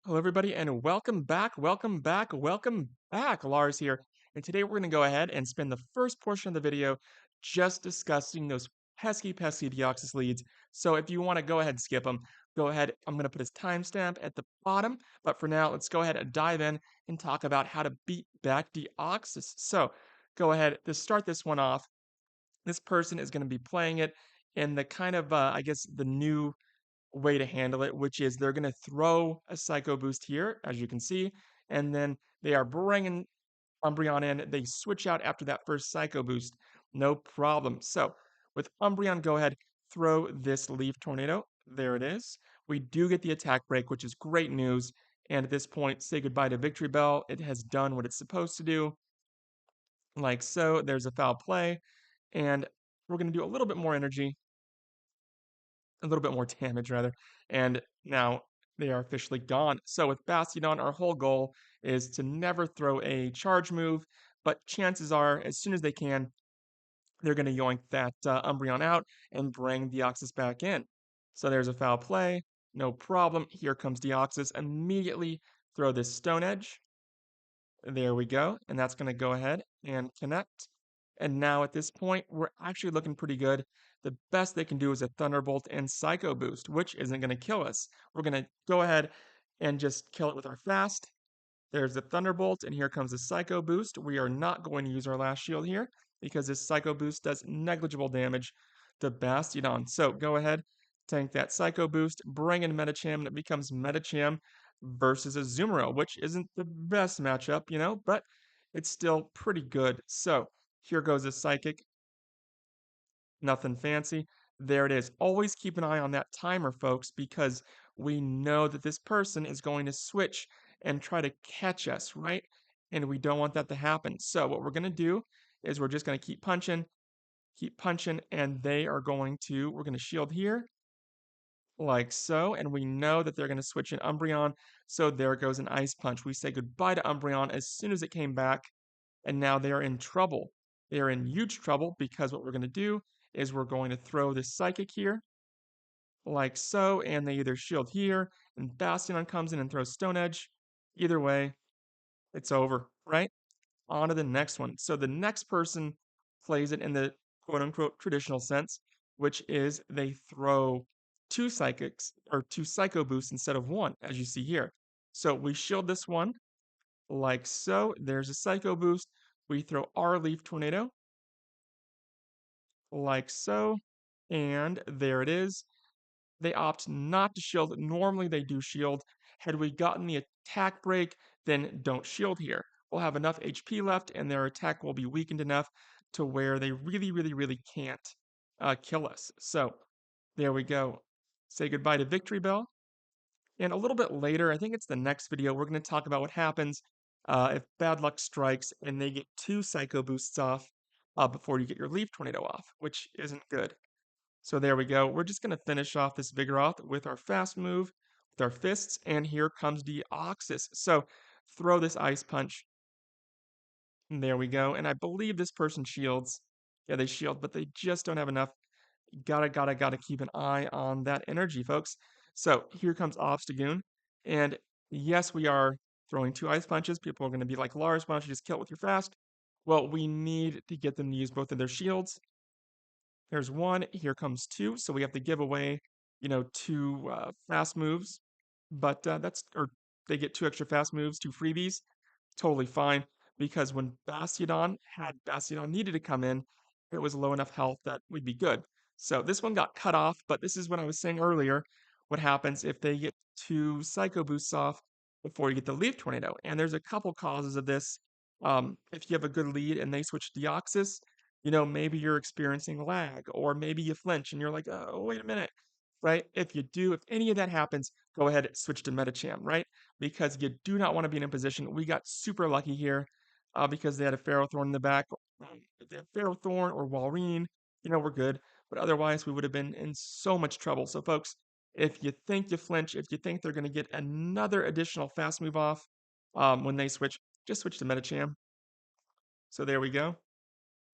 Hello, everybody, and welcome back, welcome back, welcome back. Lars here. And today we're going to go ahead and spend the first portion of the video just discussing those pesky Deoxys leads. So if you want to go ahead and skip them, go ahead. I'm going to put his timestamp at the bottom. But for now, let's go ahead and dive in and talk about how to beat back Deoxys. So go ahead to start this one off. This person is going to be playing it in the kind of, I guess, the new way to handle it, which is they're going to throw a Psycho Boost here, as you can see, and then they are bringing Umbreon in. They switch out after that first Psycho Boost. No problem. So with Umbreon, go ahead, throw this Leaf Tornado. There it is. We do get the attack break, which is great news. And at this point, say goodbye to Victory Bell. It has done what it's supposed to do. Like so, there's a foul play. And we're going to do a little bit more energy, a little bit more damage rather, and now they are officially gone. So with Bastiodon, our whole goal is to never throw a charge move, but chances are, as soon as they can, they're going to yoink that Umbreon out and bring Deoxys back in. So there's a foul play, no problem. Here comes Deoxys, immediately throw this Stone Edge. There we go, and that's going to go ahead and connect. And now at this point, we're actually looking pretty good. The best they can do is a Thunderbolt and Psycho Boost, which isn't going to kill us. We're going to go ahead and just kill it with our Fast. There's the Thunderbolt, and here comes the Psycho Boost. We are not going to use our last shield here because this Psycho Boost does negligible damage to Bastiodon. So go ahead, tank that Psycho Boost, bring in Medicham, and it becomes Medicham versus a Azumarill, which isn't the best matchup, but it's still pretty good. So here goes a Psychic. Nothing fancy. There it is. Always keep an eye on that timer, folks, because we know that this person is going to switch and try to catch us, right? And we don't want that to happen. So what we're going to do is we're just going to keep punching, and we're going to shield here, like so, and we know that they're going to switch in Umbreon, so there goes an Ice Punch. We say goodbye to Umbreon as soon as it came back, and now they are in trouble. They are in huge trouble because what we're going to do is we're going to throw this Psychic here, like so, and they either shield here, and Bastion comes in and throws Stone Edge. Either way, it's over, right? On to the next one. So the next person plays it in the quote unquote traditional sense, which is they throw two psychics or two psycho boosts instead of one, as you see here. So we shield this one like so. There's a psycho boost. We throw our leaf tornado like so. And there it is. They opt not to shield. Normally they do shield. Had we gotten the attack break, then don't shield here. We'll have enough HP left and their attack will be weakened enough to where they really can't kill us. So there we go. Say goodbye to Victory Bell. And a little bit later, I think it's the next video, we're going to talk about what happens if bad luck strikes and they get two Psycho Boosts off before you get your Leaf Tornado off, which isn't good. So there we go. We're just going to finish off this Vigoroth with our fast move, with our fists, and here comes Deoxys. So throw this Ice Punch. And there we go. And I believe this person shields. Yeah, they shield, but they just don't have enough. Gotta keep an eye on that energy, folks. So here comes Obstagoon. And yes, we are throwing two Ice Punches. People are going to be like, Lars, why don't you just kill it with your fast? Well, we need to get them to use both of their shields. There's one, here comes two, so we have to give away, two fast moves, but or they get two extra fast moves, two freebies, totally fine, because when Bastiodon needed to come in, it was low enough health that we'd be good. So this one got cut off, but this is what I was saying earlier, what happens if they get two Psycho Boosts off before you get the Leaf Tornado, and there's a couple causes of this. If you have a good lead and they switch Deoxys, maybe you're experiencing lag, or maybe you flinch and you're like, oh, wait a minute, right? If any of that happens, go ahead and switch to Medicham, right? Because you do not want to be in a position. We got super lucky here because they had a Ferrothorn in the back. If they had Ferrothorn or Walrein, we're good. But otherwise, we would have been in so much trouble. So, folks, if you think you flinch, if you think they're going to get another additional fast move off when they switch, just switch to Medicham. So there we go.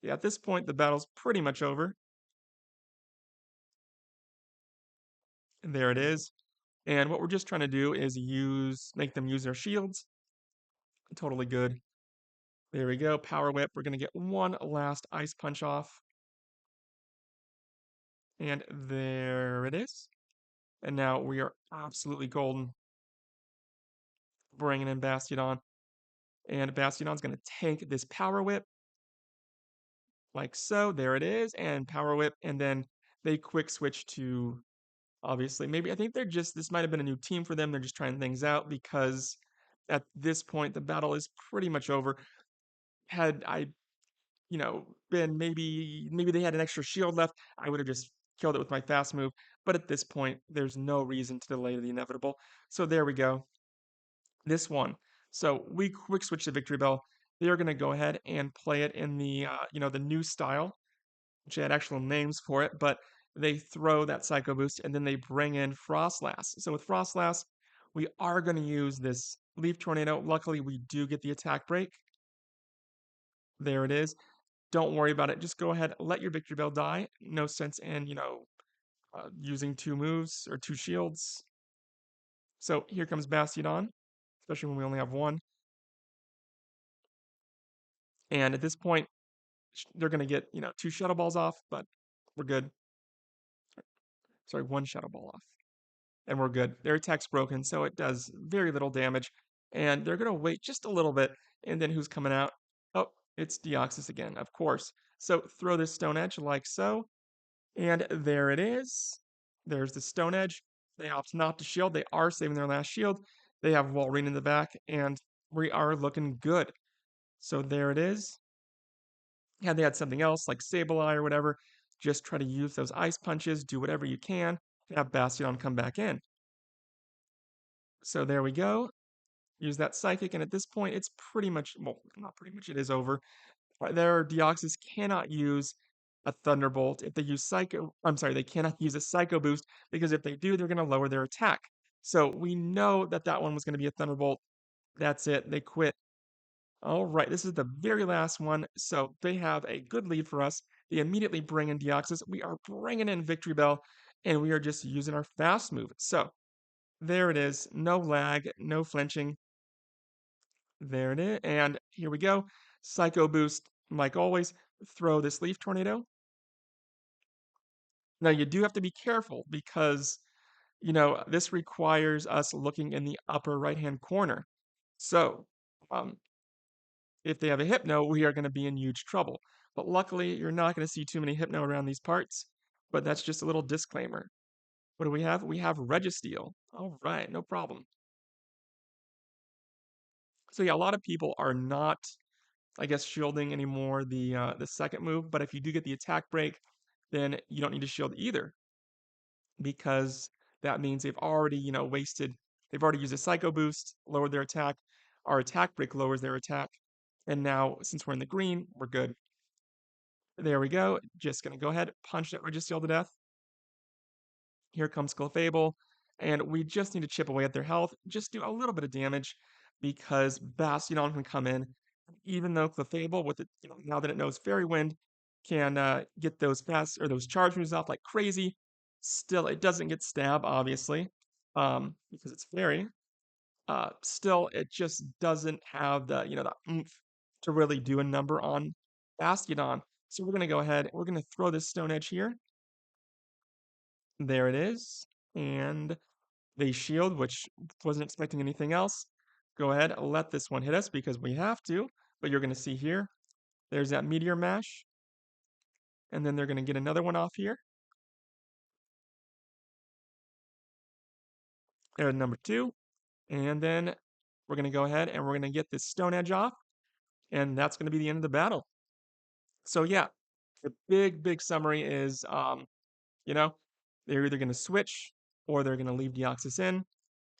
Yeah, at this point, the battle's pretty much over. And there it is. And what we're just trying to do is make them use their shields. Totally good. There we go. Power whip. We're going to get one last ice punch off. And there it is. And now we are absolutely golden. Bringing in Bastiodon. And Bastiodon's going to tank this power whip. Like so. There it is. And power whip. And then they quick switch to, obviously, maybe I think this might have been a new team for them. They're just trying things out because at this point, the battle is pretty much over. Had I been maybe they had an extra shield left, I would have just killed it with my fast move. But at this point, there's no reason to delay the inevitable. So there we go. This one. So we quick switch to Victory Bell. They are going to go ahead and play it in the the new style, which had actual names for it, but they throw that Psycho Boost and then they bring in Frostlass. So with Frostlass, we are going to use this Leaf Tornado. Luckily, we do get the attack break. There it is. Don't worry about it. Just go ahead, let your Victory Bell die. No sense in, using two moves or two shields. So here comes Bastiodon, especially when we only have one. And at this point, they're going to get, two Shadow Balls off, but we're good. Sorry, one Shadow Ball off. And we're good. Their attack's broken, so it does very little damage. And they're going to wait just a little bit. And then who's coming out? Oh, it's Deoxys again, of course. So throw this Stone Edge like so. And there it is. There's the Stone Edge. They opt not to shield. They are saving their last shield. They have Walrein in the back, and we are looking good. So there it is. Had they had something else like Sableye or whatever, just try to use those ice punches, do whatever you can, and have Bastiodon come back in. So there we go. Use that Psychic, and at this point, it's pretty much, well, not pretty much, it is over. Their Deoxys cannot use a Thunderbolt. If they use they cannot use a Psycho Boost, because if they do, they're going to lower their attack. So we know that that one was going to be a Thunderbolt. That's it. They quit. All right, this is the very last one. So they have a good lead for us. They immediately bring in Deoxys. We are bringing in Victory Bell, and we are just using our fast move. So there it is. No lag, no flinching. There it is. And here we go. Psycho Boost, like always, throw this Leaf Tornado. Now, you do have to be careful because, this requires us looking in the upper right-hand corner. So, if they have a Hypno, we are going to be in huge trouble. But luckily, you're not going to see too many Hypno around these parts. But that's just a little disclaimer. What do we have? We have Registeel. All right, no problem. So yeah, a lot of people are not, I guess, shielding anymore the second move. But if you do get the attack break, then you don't need to shield either, because that means they've already, they've already used a Psycho Boost, lowered their attack. Our attack break lowers their attack. And now, since we're in the green, we're good. There we go. Just going to go ahead, punch that Registeel to death. Here comes Clefable. And we just need to chip away at their health. Just do a little bit of damage because Bastiodon can come in. Even though Clefable, with it, now that it knows Fairy Wind, can get those those charge moves off like crazy. Still, it doesn't get stab, obviously, because it's Fairy. Still, it just doesn't have the oomph to really do a number on Bastiodon. So we're gonna go ahead. We're gonna throw this Stone Edge here. There it is, and they shield, which wasn't expecting anything else. Go ahead, let this one hit us because we have to. But you're gonna see here, there's that Meteor Mash, and then they're gonna get another one off here. There's number 2. And then we're going to go ahead and we're going to get this Stone Edge off. And that's going to be the end of the battle. So yeah, the big summary is, they're either going to switch or they're going to leave Deoxys in.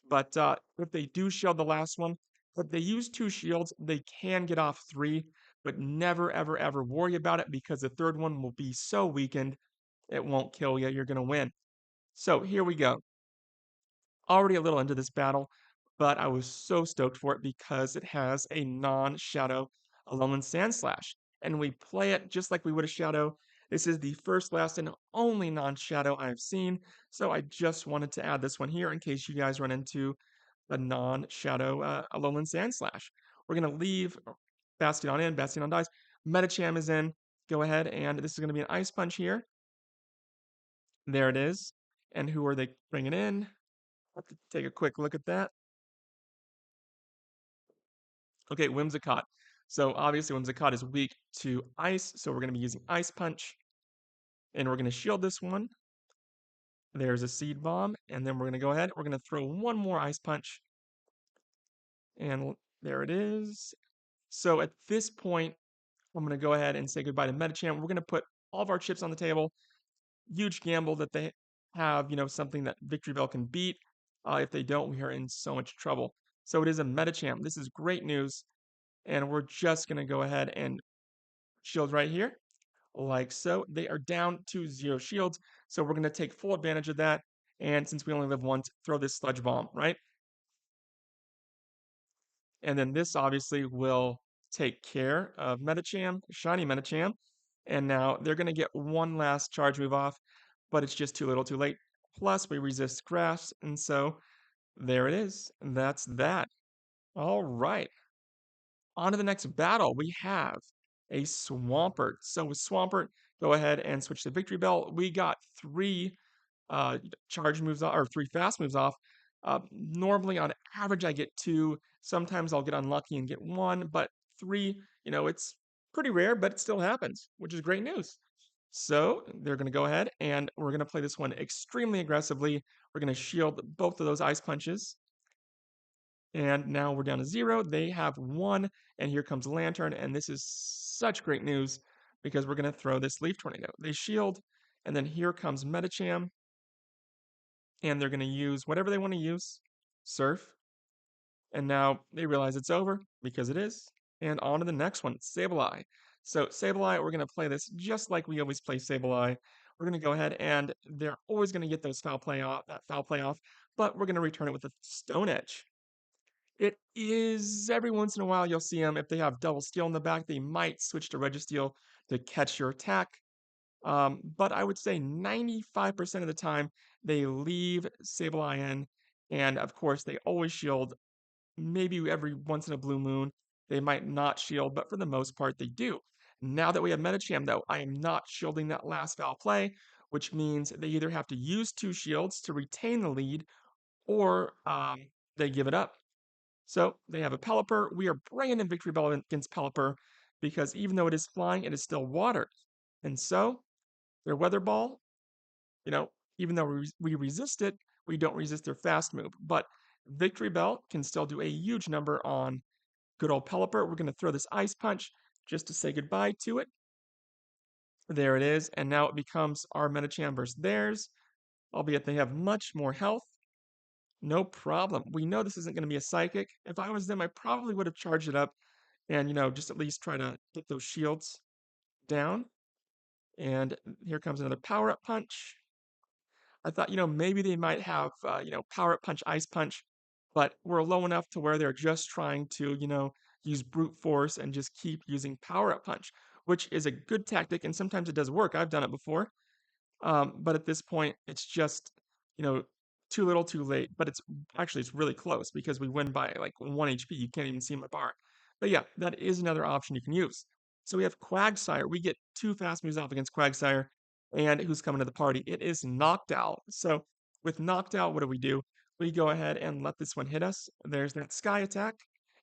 But if they do shield the last one, if they use 2 shields, they can get off 3. But never, ever worry about it because the third one will be so weakened, it won't kill you. You're going to win. So here we go. Already a little into this battle, but I was so stoked for it because it has a non-shadow Alolan Sandslash. And we play it just like we would a shadow. This is the first, last, and only non-shadow I've seen, so I just wanted to add this one here in case you guys run into a non-shadow Alolan Sandslash. We're going to leave Bastion in, Bastion dies. Medicham is in. Go ahead, and this is going to be an Ice Punch here. There it is. And who are they bringing in? Let's take a quick look at that. Okay, Whimsicott. So obviously Whimsicott is weak to ice, so we're going to be using Ice Punch. And we're going to shield this one. There's a Seed Bomb, and then we're going to go ahead. We're going to throw one more Ice Punch. And there it is. So at this point, I'm going to go ahead and say goodbye to Medicham. We're going to put all of our chips on the table. Huge gamble that they have, something that Victory Bell can beat. If they don't, we are in so much trouble. So it is a Medicham. This is great news. And we're just going to go ahead and shield right here, like so. They are down to 0 shields. So we're going to take full advantage of that. And since we only live once, throw this Sludge Bomb, right? And then this obviously will take care of Medicham, Shiny Medicham. And now they're going to get one last charge move off, but it's just too little too late. Plus, we resist grass, and so there it is. And that's that. All right. On to the next battle. We have a Swampert. So with Swampert, go ahead and switch to Victory Bell. We got 3 charge moves off, or 3 fast moves off. Normally, on average, I get 2. Sometimes I'll get unlucky and get 1, but 3, it's pretty rare, but it still happens, which is great news. So they're going to go ahead and we're going to play this one extremely aggressively. We're going to shield both of those Ice Punches. And now we're down to 0. They have 1, and here comes Lantern, and this is such great news because we're going to throw this Leaf Tornado. They shield, and then here comes Medicham, and they're going to use whatever they want to use, Surf. And now they realize it's over, because it is. And on to the next one, Sableye. So Sableye, we're going to play this just like we always play Sableye. We're going to go ahead, and they're always going to get those foul play off, but we're going to return it with a Stone Edge. It is every once in a while you'll see them. If they have double steel in the back, they might switch to Registeel to catch your attack. But I would say 95% of the time they leave Sableye in, and of course they always shield. Maybe every once in a blue moon they might not shield, but for the most part they do. Now that we have Medicham, though, I am not shielding that last foul play, which means they either have to use 2 shields to retain the lead, or they give it up. So they have a Pelipper. We are bringing in Victory Bell against Pelipper because even though it is flying, it is still water. And so their Weather Ball, even though we resist it, we don't resist their fast move. But Victory Bell can still do a huge number on good old Pelipper. We're going to throw this Ice Punch just to say goodbye to it. There it is. And now it becomes our Medicham versus theirs, albeit they have much more health. No problem. We know this isn't going to be a Psychic. If I was them, I probably would have charged it up and, just at least try to get those shields down. And here comes another Power-Up Punch. I thought, maybe they might have, Power-Up Punch, Ice Punch, but we're low enough to where they're just trying to, use Brute Force and just keep using Power-Up Punch, which is a good tactic, and sometimes it does work. I've done it before. But at this point, it's just, too little too late. But it's really close because we win by like 1 HP. You can't even see my bar. But yeah, that is another option you can use. So we have Quagsire. We get 2 fast moves off against Quagsire. And who's coming to the party? It is Noctowl. So with Noctowl, what do? We go ahead and let this one hit us. There's that Sky Attack.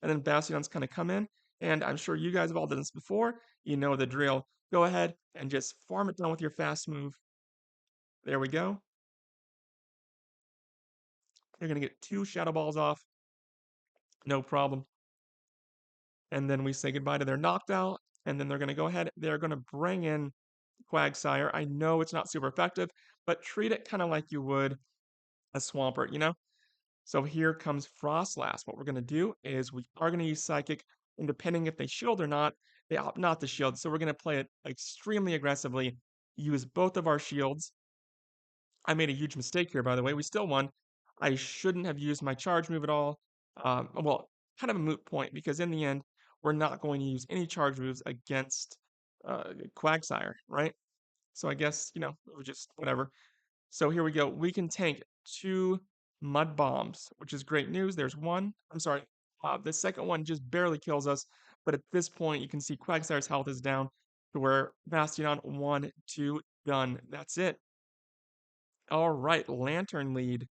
And then Bastion's kind of come in. And I'm sure you guys have all done this before. You know the drill. Go ahead and just farm it down with your fast move. There we go. They're going to get 2 Shadow Balls off. No problem. And then we say goodbye to their Noctowl. And then they're going to go ahead. They're going to bring in Quagsire. I know it's not super effective, but treat it kind of like you would a Swampert, So here comes Frostlass. What we're going to do is we are going to use Psychic. And depending if they shield or not, they opt not to shield. So we're going to play it extremely aggressively. Use both of our shields. I made a huge mistake here, by the way. We still won. I shouldn't have used my charge move at all. Well, kind of a moot point because in the end, we're not going to use any charge moves against Quagsire, right? So I guess, it was just whatever. So here we go. We can tank 2 mud bombs, which is great news. There's one. I'm sorry. The second one just barely kills us, but at this point, you can see Quagsire's health is down to where Bastion 1, 2, done. That's it. All right, Lantern lead.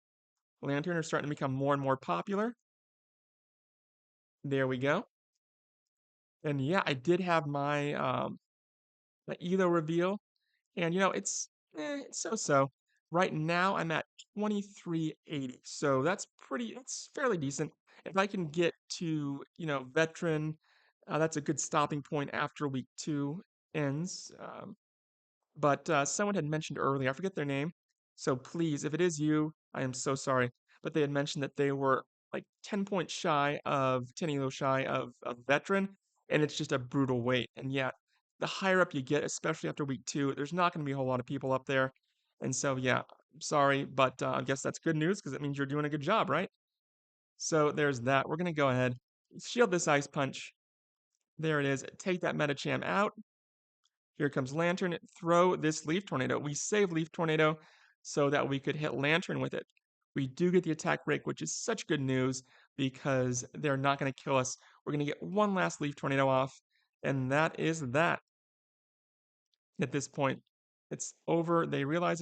Lantern are starting to become more and more popular. There we go. And yeah, I did have my ELO reveal, and it's so-so. Right now I'm at 2380. So it's fairly decent. If I can get to, veteran, that's a good stopping point after week 2 ends. But someone had mentioned earlier, I forget their name. So please, if it is you, I am so sorry. But they had mentioned that they were like 10 points shy of 10 elo shy of veteran, and it's just a brutal wait. And yeah, the higher up you get, especially after week 2, there's not going to be a whole lot of people up there. And so yeah, I'm sorry, but I guess that's good news because it means you're doing a good job, right? So there's that. We're going to go ahead, shield this ice punch. There it is. Take that Metacham out. Here comes Lantern. Throw this Leaf Tornado. We save Leaf Tornado so that we could hit Lantern with it. We do get the attack break, which is such good news because they're not going to kill us. We're going to get one last Leaf Tornado off, and that is that. At this point, it's over. They realize it's